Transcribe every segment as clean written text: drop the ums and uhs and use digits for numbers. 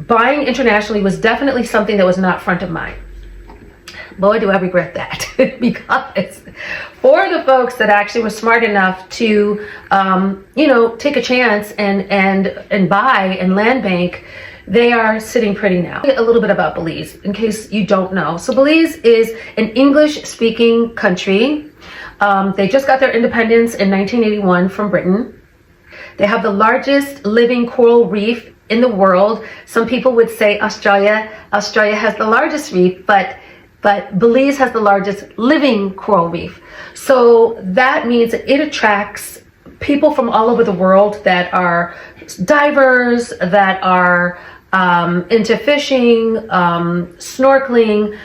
buying internationally was definitely something that was not front of mind. Boy, do I regret that. Because for the folks that actually were smart enough to, you know, take a chance and buy and land bank, they are sitting pretty now. A little bit about Belize, in case you don't know. So Belize is an English-speaking country. They just got their independence in 1981 from Britain. They have the largest living coral reef in the world. Some people would say Australia has the largest reef, but Belize has the largest living coral reef. So that means that it attracts people from all over the world that are divers, that are into fishing, snorkeling,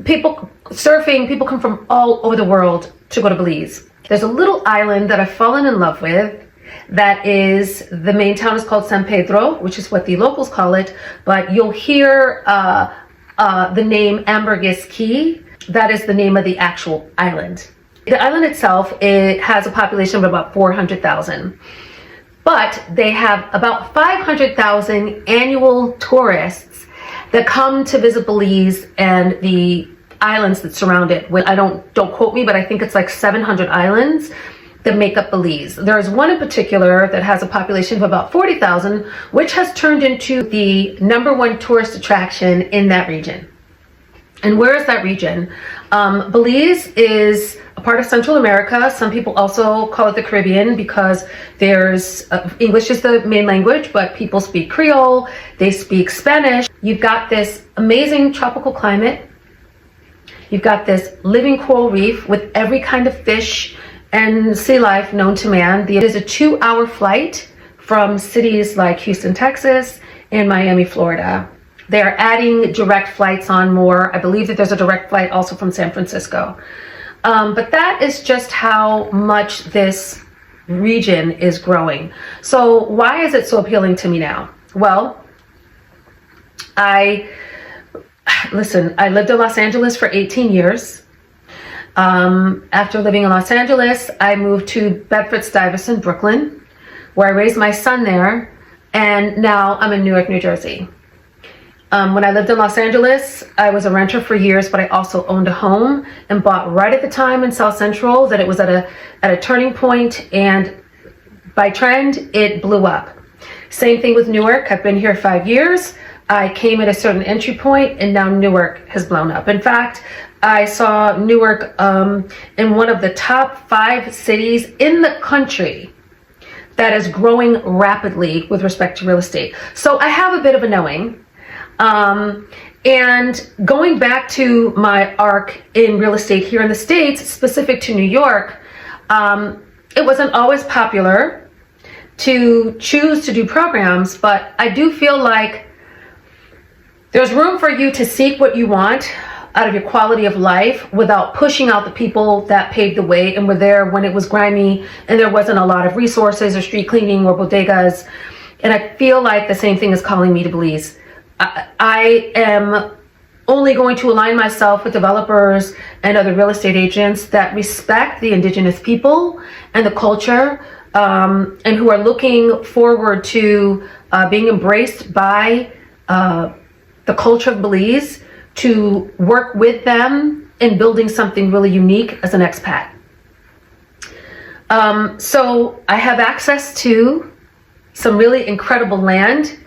people surfing. People come from all over the world to go to Belize. There's a little island that I've fallen in love with. That is, the main town is called San Pedro, which is what the locals call it, but you'll hear the name Ambergris Caye. That is the name of the actual island. The island itself, it has a population of about 400,000, but they have about 500,000 annual tourists that come to visit Belize and the islands that surround it. Don't quote me, but I think it's like 700 islands that make up Belize. There's one in particular that has a population of about 40,000, which has turned into the #1 tourist attraction in that region. And where is that region? Belize is a part of Central America. Some people also call it the Caribbean because there's English is the main language, but people speak Creole, they speak Spanish. You've got this amazing tropical climate. You've got this living coral reef with every kind of fish and sea life known to man. There's a 2-hour flight from cities like Houston, Texas, and Miami, Florida. They are adding direct flights on more. I believe that there's a direct flight also from San Francisco. But that is just how much this region is growing. So why is it so appealing to me now? Well, I lived in Los Angeles for 18 years. After living in Los Angeles, I moved to Bedford-Stuyvesant, Brooklyn, where I raised my son there, and now I'm in Newark, New Jersey. When I lived in Los Angeles, I was a renter for years, but I also owned a home and bought right at the time in South Central that it was at a turning point, and by trend, it blew up. Same thing with Newark. I've been here 5 years. I came at a certain entry point, and now Newark has blown up. In fact, I saw Newark in one of the top 5 cities in the country that is growing rapidly with respect to real estate. So I have a bit of a knowing. And going back to my arc in real estate here in the States, specific to New York, it wasn't always popular to choose to do programs, but I do feel like there's room for you to seek what you want out of your quality of life without pushing out the people that paved the way and were there when it was grimy and there wasn't a lot of resources or street cleaning or bodegas. And I feel like the same thing is calling me to Belize. I am only going to align myself with developers and other real estate agents that respect the indigenous people and the culture, and who are looking forward to being embraced by the culture of Belize, to work with them in building something really unique as an expat. So I have access to some really incredible land.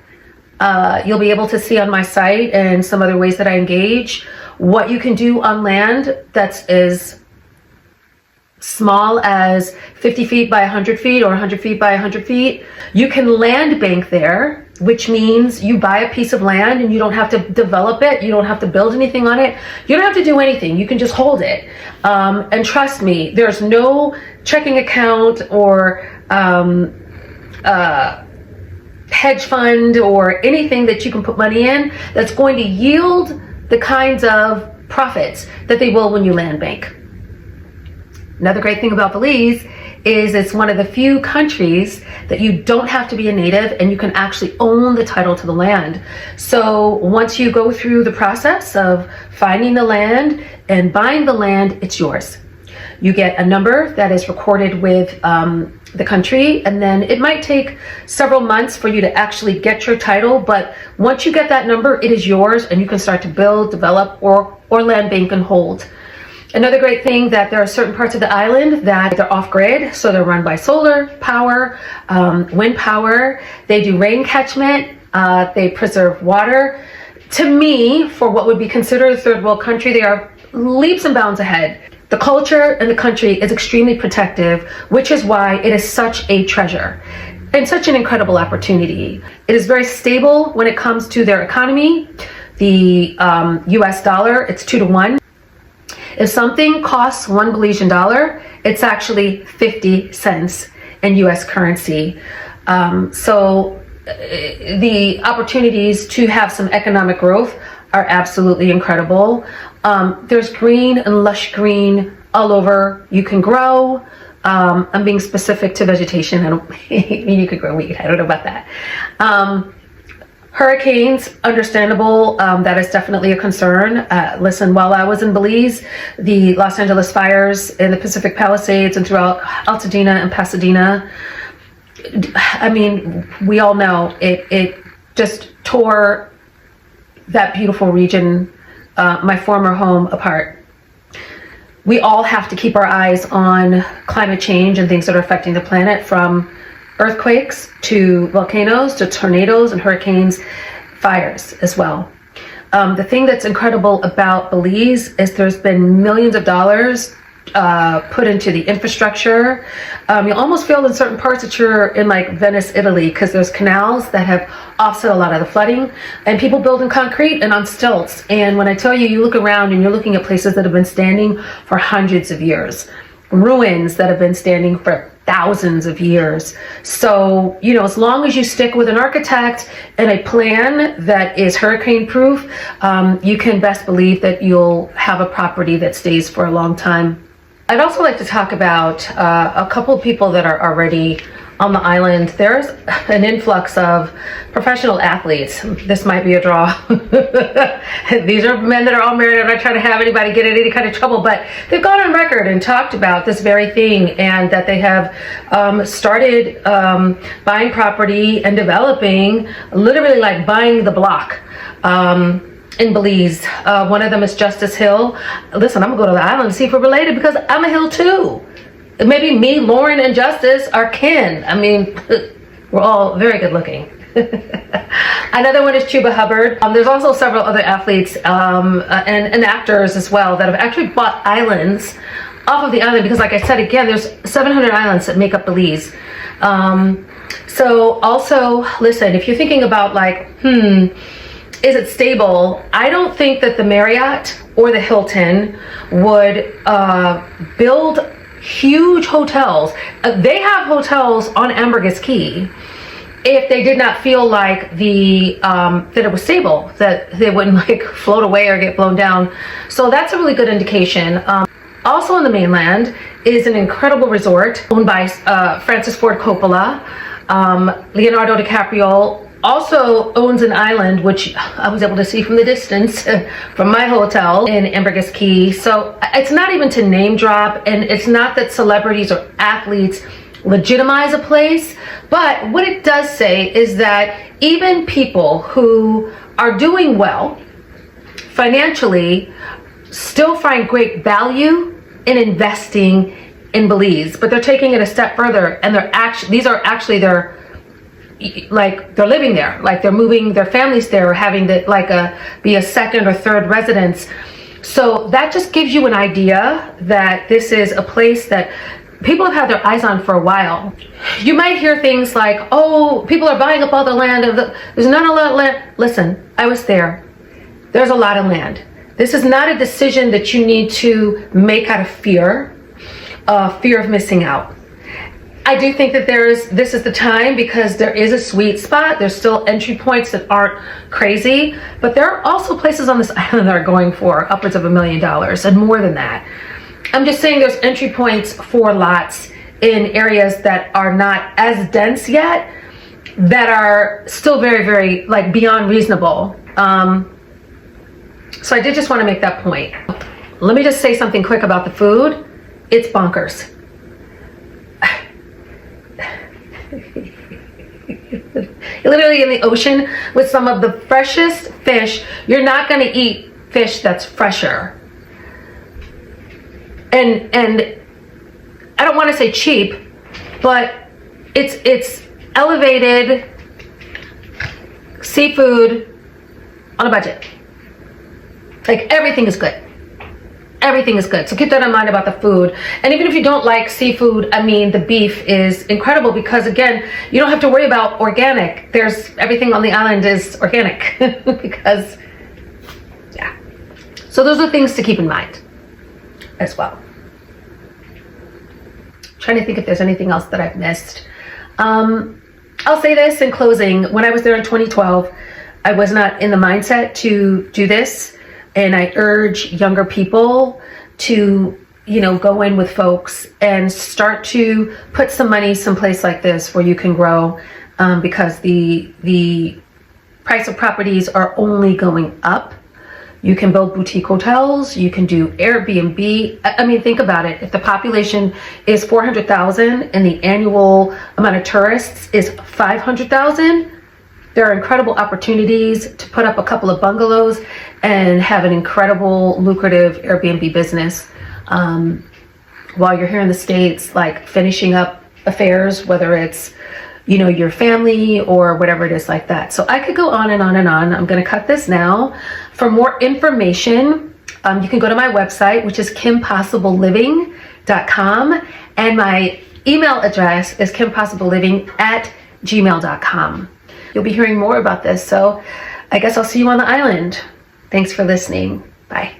You'll be able to see on my site and some other ways that I engage what you can do on land that's as small as 50 feet by 100 feet or 100 feet by 100 feet. You can land bank there, which means you buy a piece of land and you don't have to develop it. You don't have to build anything on it. You don't have to do anything. You can just hold it. And trust me, there's no checking account or hedge fund or anything that you can put money in that's going to yield the kinds of profits that they will when you land bank. Another great thing about Belize is it's one of the few countries that you don't have to be a native and you can actually own the title to the land. So once you go through the process of finding the land and buying the land, it's yours. You get a number that is recorded with the country, and then it might take several months for you to actually get your title, but once you get that number, it is yours, and you can start to build, develop, or land bank and hold. Another great thing that there are certain parts of the island that they're off-grid, so they're run by solar power, wind power. They do rain catchment, they preserve water. To me, for what would be considered a third world country, they are leaps and bounds ahead. The culture and the country is extremely protective, which is why it is such a treasure and such an incredible opportunity. It is very stable when it comes to their economy. The US dollar, it's 2 to 1. If something costs $1 Belizean dollar, it's actually 50 cents in US currency. So the opportunities to have some economic growth are absolutely incredible. There's green and lush green all over. You can grow. I'm being specific to vegetation. I don't mean you could grow wheat. I don't know about that. Hurricanes, understandable. That is definitely a concern. Listen, while I was in Belize, the Los Angeles fires in the Pacific Palisades and throughout Altadena and Pasadena, I mean, we all know it just tore that beautiful region, my former home, apart. We all have to keep our eyes on climate change and things that are affecting the planet, from earthquakes to volcanoes to tornadoes and hurricanes, fires as well. The thing that's incredible about Belize is there's been millions of dollars put into the infrastructure. You almost feel in certain parts that you're in like Venice, Italy, because there's canals that have offset a lot of the flooding, and people build in concrete and on stilts. And when I tell you, you look around and you're looking at places that have been standing for hundreds of years, ruins that have been standing for thousands of years. So, you know, as long as you stick with an architect and a plan that is hurricane proof, you can best believe that you'll have a property that stays for a long time. I'd also like to talk about a couple of people that are already on the island. There's an influx of professional athletes. This might be a draw. These are men that are all married. I'm not trying to have anybody get in any kind of trouble, but they've gone on record and talked about this very thing, and that they have started buying property and developing, literally like buying the block. In Belize. One of them is Justice Hill. Listen, I'm gonna go to the island and see if we're related, because I'm a Hill too. Maybe me, Lauren, and Justice are kin. I mean, we're all very good looking. Another one is Chuba Hubbard. There's also several other athletes and actors as well that have actually bought islands off of the island, because like I said, again, there's 700 islands that make up Belize. So also, listen, if you're thinking about like, is it stable? I don't think that the Marriott or the Hilton would build huge hotels. They have hotels on Ambergris Caye if they did not feel like that it was stable, that they wouldn't like float away or get blown down. So that's a really good indication. Also on the mainland is an incredible resort owned by Francis Ford Coppola. Leonardo DiCaprio also owns an island, which I was able to see from the distance from my hotel in Ambergris Caye. So it's not even to name drop, and it's not that celebrities or athletes legitimize a place, but what it does say is that even people who are doing well financially still find great value in investing in Belize, but they're taking it a step further, and these are actually their, like, they're living there, like they're moving their families there, or having be a second or third residence. So that just gives you an idea that this is a place that people have had their eyes on for a while. You might hear things like, oh, people are buying up all the land, there's not a lot of land. Listen, I was there. There's a lot of land. This is not a decision that you need to make out of fear of missing out. I do think that this is the time, because there is a sweet spot. There's still entry points that aren't crazy, but there are also places on this island that are going for upwards of $1 million and more than that. I'm just saying there's entry points for lots in areas that are not as dense yet, that are still very, very like beyond reasonable. So I did just want to make that point. Let me just say something quick about the food. It's bonkers. You're literally in the ocean with some of the freshest fish. You're not going to eat fish that's fresher. And I don't want to say cheap, but it's elevated seafood on a budget. Like, everything is good. Everything is good. So keep that in mind about the food. And even if you don't like seafood, I mean, the beef is incredible because, again, you don't have to worry about organic. There's everything on the island is organic because, yeah. So those are things to keep in mind as well. I'm trying to think if there's anything else that I've missed. I'll say this in closing. When I was there in 2012, I was not in the mindset to do this. And I urge younger people to, you know, go in with folks and start to put some money someplace like this where you can grow, because the price of properties are only going up. You can build boutique hotels. You can do Airbnb. I mean, think about it. If the population is 400,000 and the annual amount of tourists is 500,000, there are incredible opportunities to put up a couple of bungalows and have an incredible, lucrative Airbnb business while you're here in the States, like finishing up affairs, whether it's, you know, your family or whatever it is like that. So I could go on and on and on. I'm going to cut this now. For more information, you can go to my website, which is kimpossibleliving.com, and my email address is kimpossibleliving@gmail.com. You'll be hearing more about this, so I guess I'll see you on the island. Thanks for listening. Bye.